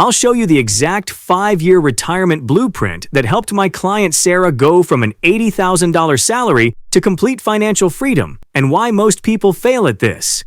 I'll show you the exact 5-year retirement blueprint that helped my client Sarah go from an $80,000 salary to complete financial freedom, and why most people fail at this.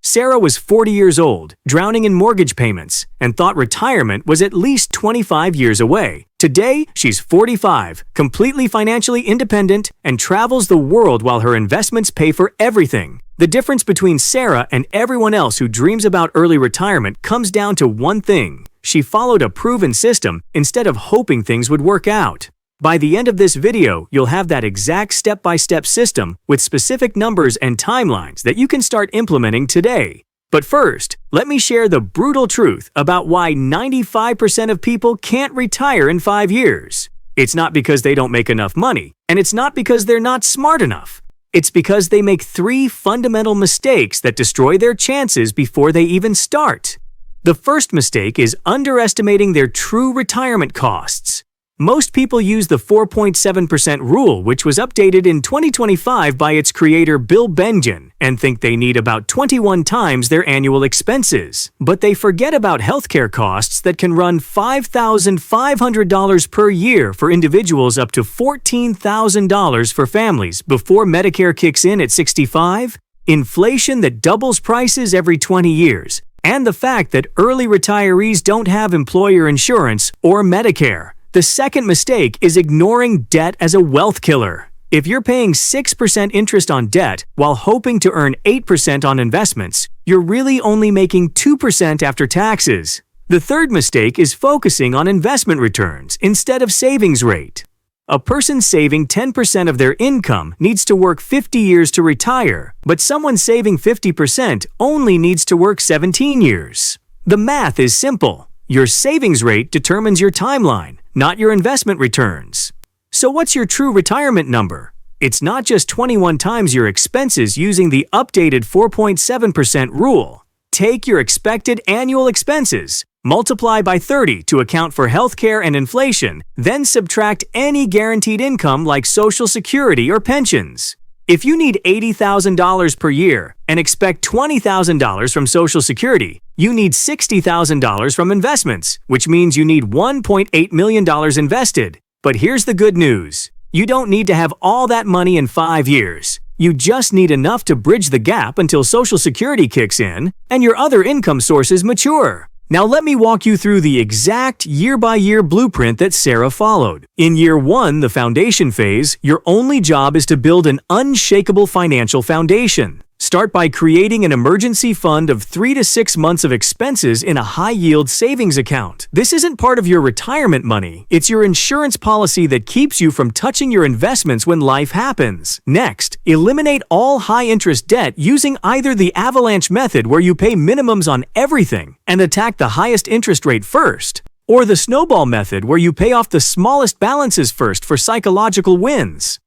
Sarah was 40 years old, drowning in mortgage payments, and thought retirement was at least 25 years away. Today, she's 45, completely financially independent, and travels the world while her investments pay for everything. The difference between Sarah and everyone else who dreams about early retirement comes down to one thing: she followed a proven system instead of hoping things would work out. By the end of this video, you'll have that exact step-by-step system with specific numbers and timelines that you can start implementing today. But first, let me share the brutal truth about why 95% of people can't retire in 5 years. It's not because they don't make enough money, and it's not because they're not smart enough. It's because they make 3 fundamental mistakes that destroy their chances before they even start. The first mistake is underestimating their true retirement costs. Most people use the 4.7% rule, which was updated in 2025 by its creator Bill Bengen, and think they need about 21 times their annual expenses. But they forget about healthcare costs that can run $5,500 per year for individuals up to $14,000 for families before Medicare kicks in at 65, inflation that doubles prices every 20 years, and the fact that early retirees don't have employer insurance or Medicare. The second mistake is ignoring debt as a wealth killer. If you're paying 6% interest on debt while hoping to earn 8% on investments, you're really only making 2% after taxes. The third mistake is focusing on investment returns instead of savings rate. A person saving 10% of their income needs to work 50 years to retire, but someone saving 50% only needs to work 17 years. The math is simple. Your savings rate determines your timeline, not your investment returns. So what's your true retirement number? It's not just 21 times your expenses using the updated 4.7% rule. Take your expected annual expenses, multiply by 30 to account for healthcare and inflation, then subtract any guaranteed income like Social Security or pensions. If you need $80,000 per year and expect $20,000 from Social Security, you need $60,000 from investments, which means you need $1.8 million invested. But here's the good news. You don't need to have all that money in 5 years. You just need enough to bridge the gap until Social Security kicks in and your other income sources mature. Now let me walk you through the exact year-by-year blueprint that Sarah followed. In year 1, the foundation phase, your only job is to build an unshakable financial foundation. Start by creating an emergency fund of 3 to 6 months of expenses in a high-yield savings account. This isn't part of your retirement money. It's your insurance policy that keeps you from touching your investments when life happens. Next, eliminate all high-interest debt using either the avalanche method where you pay minimums on everything and attack the highest interest rate first, or the snowball method where you pay off the smallest balances first for psychological wins.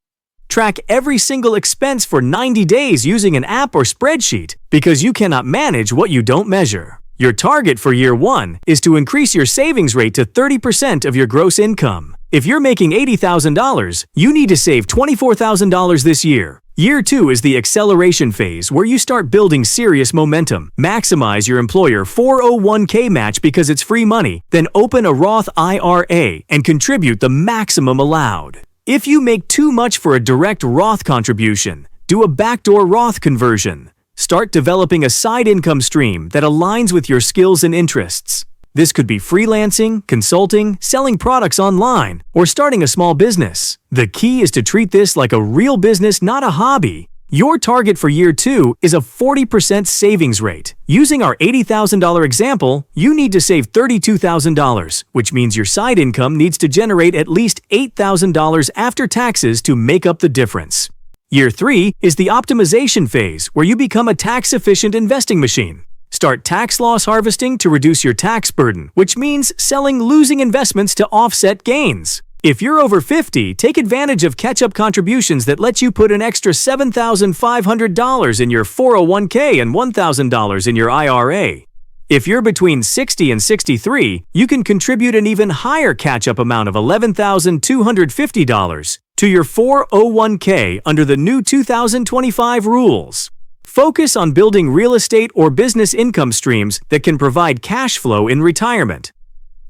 Track every single expense for 90 days using an app or spreadsheet because you cannot manage what you don't measure. Your target for year 1 is to increase your savings rate to 30% of your gross income. If you're making $80,000, you need to save $24,000 this year. Year 2 is the acceleration phase where you start building serious momentum. Maximize your employer 401k match because it's free money, then open a Roth IRA and contribute the maximum allowed. If you make too much for a direct Roth contribution, do a backdoor Roth conversion. Start developing a side income stream that aligns with your skills and interests. This could be freelancing, consulting, selling products online, or starting a small business. The key is to treat this like a real business, not a hobby. Your target for year 2 is a 40% savings rate. Using our $80,000 example, you need to save $32,000, which means your side income needs to generate at least $8,000 after taxes to make up the difference. Year 3 is the optimization phase where you become a tax-efficient investing machine. Start tax loss harvesting to reduce your tax burden, which means selling losing investments to offset gains. If you're over 50, take advantage of catch-up contributions that let you put an extra $7,500 in your 401k and $1,000 in your IRA. If you're between 60 and 63, you can contribute an even higher catch-up amount of $11,250 to your 401k under the new 2025 rules. Focus on building real estate or business income streams that can provide cash flow in retirement.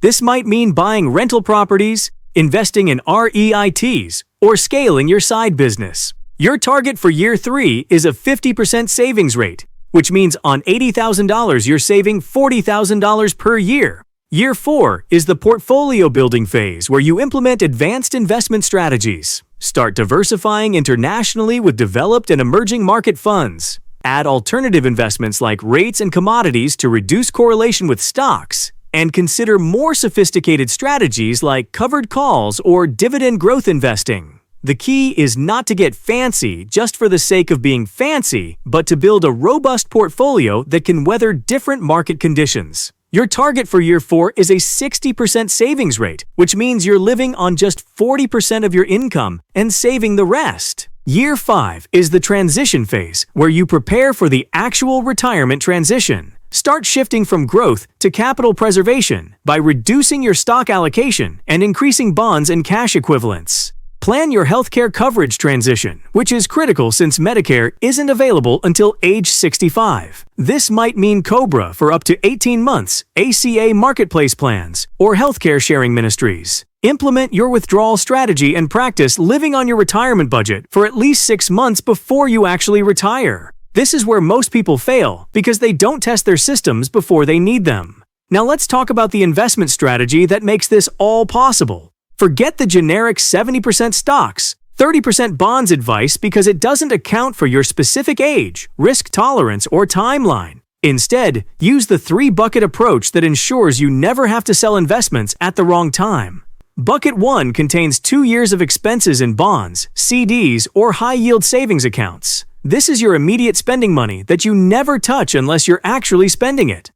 This might mean buying rental properties, investing in REITs, or scaling your side business. Your target for year 3 is a 50% savings rate, which means on $80,000 you're saving $40,000 per year. Year 4 is the portfolio building phase where you implement advanced investment strategies. Start diversifying internationally with developed and emerging market funds. Add alternative investments like rates and commodities to reduce correlation with stocks. And consider more sophisticated strategies like covered calls or dividend growth investing. The key is not to get fancy just for the sake of being fancy, but to build a robust portfolio that can weather different market conditions. Your target for year 4 is a 60% savings rate, which means you're living on just 40% of your income and saving the rest. Year 5 is the transition phase, where you prepare for the actual retirement transition. Start shifting from growth to capital preservation by reducing your stock allocation and increasing bonds and cash equivalents. Plan your healthcare coverage transition, which is critical since Medicare isn't available until age 65. This might mean COBRA for up to 18 months, ACA marketplace plans, or healthcare sharing ministries. Implement your withdrawal strategy and practice living on your retirement budget for at least 6 months before you actually retire. This is where most people fail because they don't test their systems before they need them. Now let's talk about the investment strategy that makes this all possible. Forget the generic 70% stocks, 30% bonds advice because it doesn't account for your specific age, risk tolerance, or timeline. Instead, use the 3-bucket approach that ensures you never have to sell investments at the wrong time. Bucket 1 contains 2 years of expenses in bonds, CDs, or high-yield savings accounts. This is your immediate spending money that you never touch unless you're actually spending it.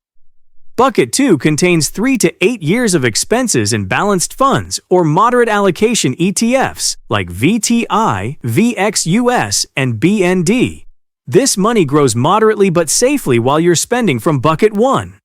Bucket 2 contains 3 to 8 years of expenses in balanced funds or moderate allocation ETFs like VTI, VXUS, and BND. This money grows moderately but safely while you're spending from Bucket 1.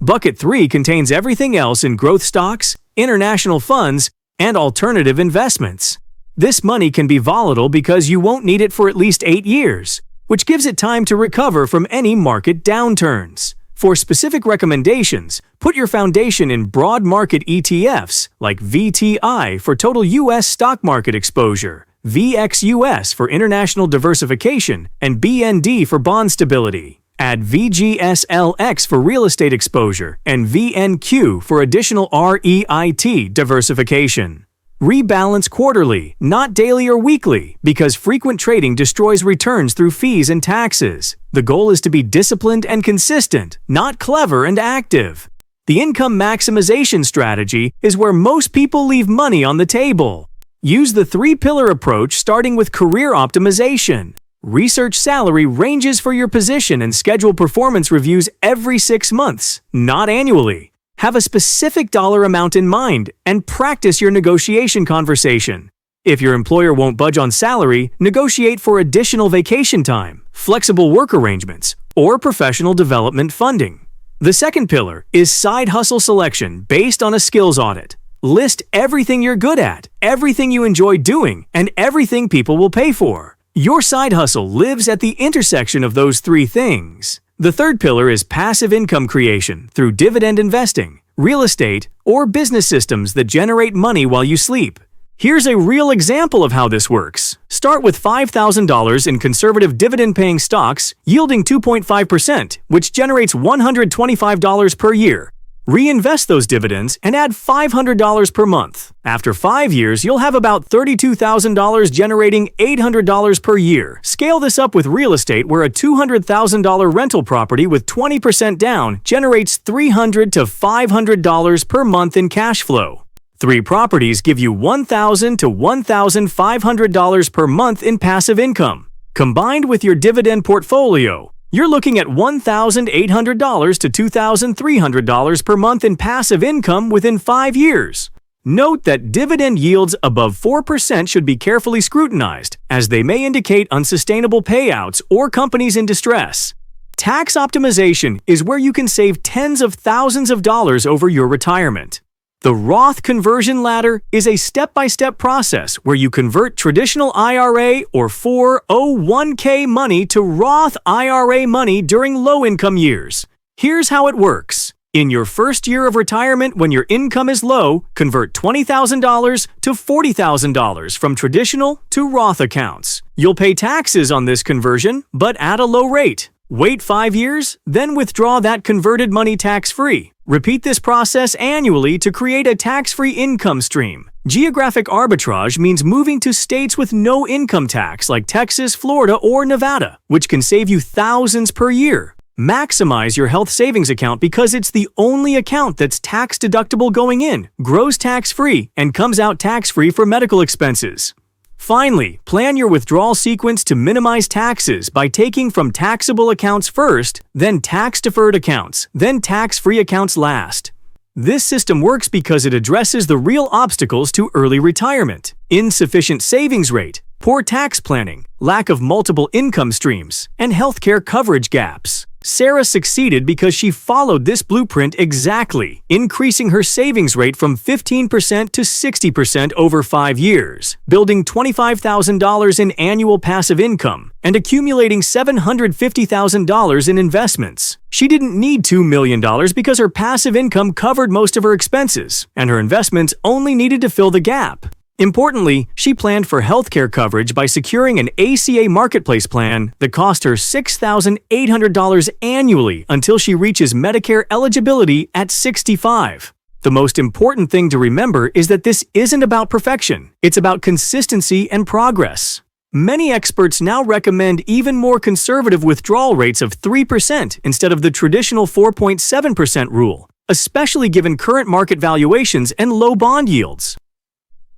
Bucket 3 contains everything else in growth stocks, international funds, and alternative investments. This money can be volatile because you won't need it for at least 8 years, which gives it time to recover from any market downturns. For specific recommendations, put your foundation in broad market ETFs like VTI for total U.S. stock market exposure, VXUS for international diversification, and BND for bond stability. Add VGSLX for real estate exposure and VNQ for additional REIT diversification. Rebalance quarterly, not daily or weekly, because frequent trading destroys returns through fees and taxes. The goal is to be disciplined and consistent, not clever and active. The income maximization strategy is where most people leave money on the table. Use the 3-pillar approach starting with career optimization. Research salary ranges for your position and schedule performance reviews every 6 months, not annually. Have a specific dollar amount in mind and practice your negotiation conversation. If your employer won't budge on salary, negotiate for additional vacation time, flexible work arrangements, or professional development funding. The second pillar is side hustle selection based on a skills audit. List everything you're good at, everything you enjoy doing, and everything people will pay for. Your side hustle lives at the intersection of those 3 things. The third pillar is passive income creation through dividend investing, real estate, or business systems that generate money while you sleep. Here's a real example of how this works. Start with $5,000 in conservative dividend-paying stocks yielding 2.5%, which generates $125 per year. Reinvest those dividends and add $500 per month. After 5 years, you'll have about $32,000 generating $800 per year. Scale this up with real estate where a $200,000 rental property with 20% down generates $300 to $500 per month in cash flow. 3 properties give you $1,000 to $1,500 per month in passive income. Combined with your dividend portfolio, you're looking at $1,800 to $2,300 per month in passive income within 5 years. Note that dividend yields above 4% should be carefully scrutinized, as they may indicate unsustainable payouts or companies in distress. Tax optimization is where you can save tens of thousands of dollars over your retirement. The Roth conversion ladder is a step-by-step process where you convert traditional IRA or 401k money to Roth IRA money during low-income years. Here's how it works. In your first year of retirement when your income is low, convert $20,000 to $40,000 from traditional to Roth accounts. You'll pay taxes on this conversion, but at a low rate. Wait 5 years, then withdraw that converted money tax-free. Repeat this process annually to create a tax-free income stream. Geographic arbitrage means moving to states with no income tax like Texas, Florida, or Nevada, which can save you thousands per year. Maximize your health savings account because it's the only account that's tax-deductible going in, grows tax-free, and comes out tax-free for medical expenses. Finally, plan your withdrawal sequence to minimize taxes by taking from taxable accounts first, then tax-deferred accounts, then tax-free accounts last. This system works because it addresses the real obstacles to early retirement: insufficient savings rate, poor tax planning, lack of multiple income streams, and healthcare coverage gaps. Sarah succeeded because she followed this blueprint exactly, increasing her savings rate from 15% to 60% over 5 years, building $25,000 in annual passive income, and accumulating $750,000 in investments. She didn't need $2 million because her passive income covered most of her expenses, and her investments only needed to fill the gap. Importantly, she planned for healthcare coverage by securing an ACA marketplace plan that cost her $6,800 annually until she reaches Medicare eligibility at 65. The most important thing to remember is that this isn't about perfection. It's about consistency and progress. Many experts now recommend even more conservative withdrawal rates of 3% instead of the traditional 4.7% rule, especially given current market valuations and low bond yields.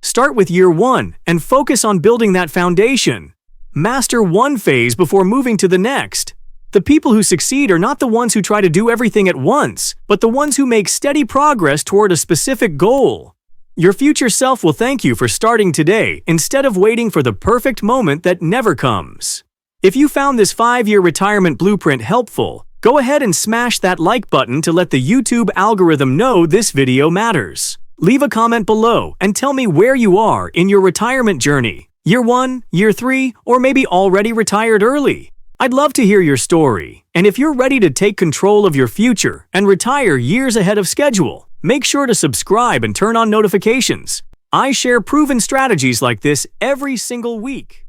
Start with year 1 and focus on building that foundation. Master one phase before moving to the next. The people who succeed are not the ones who try to do everything at once, but the ones who make steady progress toward a specific goal. Your future self will thank you for starting today instead of waiting for the perfect moment that never comes. If you found this 5-year retirement blueprint helpful, go ahead and smash that like button to let the YouTube algorithm know this video matters. Leave a comment below and tell me where you are in your retirement journey. Year 1, year 3, or maybe already retired early. I'd love to hear your story. And if you're ready to take control of your future and retire years ahead of schedule, make sure to subscribe and turn on notifications. I share proven strategies like this every single week.